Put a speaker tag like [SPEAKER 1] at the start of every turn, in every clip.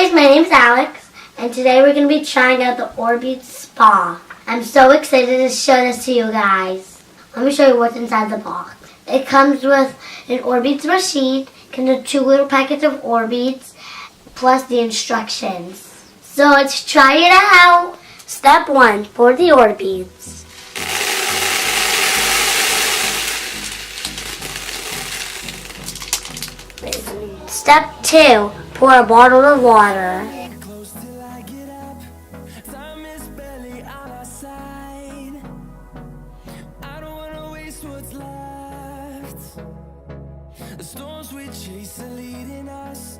[SPEAKER 1] guys, my name is Alex, and today we're going to be trying out the Orbeez spa. I'm so excited to show this to you guys. Let me show you what's inside the box. It comes with an Orbeez machine, comes with 2 little packets of Orbeez, plus the instructions. So let's try it out. Step 1, pour the Orbeez. Step 2, pour a bottle of water.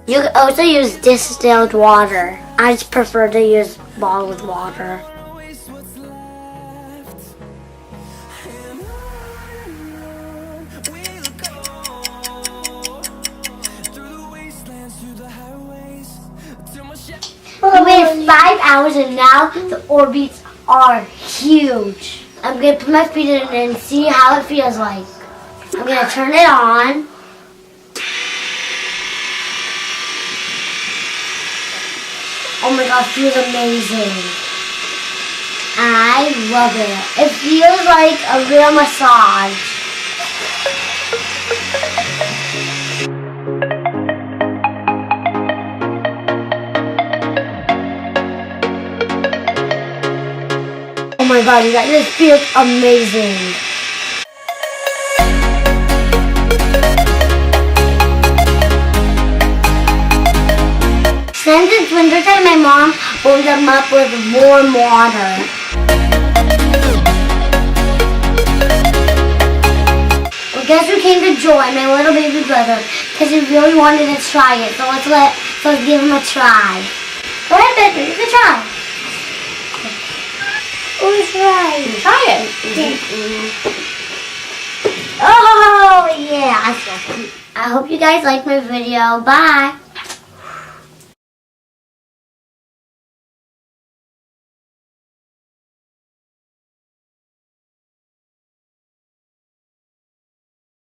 [SPEAKER 1] You can also use distilled water. I just prefer to use bottled water. We waited 5 hours and now the Orbeez are huge. I'm going to put my feet in it and see how it feels like. I'm going to turn it on. Oh my god, it feels amazing. I love it. It feels like a real massage. Oh my god, you guys, this feels amazing. Since it's wintertime, my mom warmed them up with warm water. Well, guess who came to join? My little baby brother, because he really wanted to try it. So let's give him a try. Go ahead, baby, you can try. Oh, try.
[SPEAKER 2] Try it.
[SPEAKER 1] Oh, yeah. I hope you guys liked my video. Bye.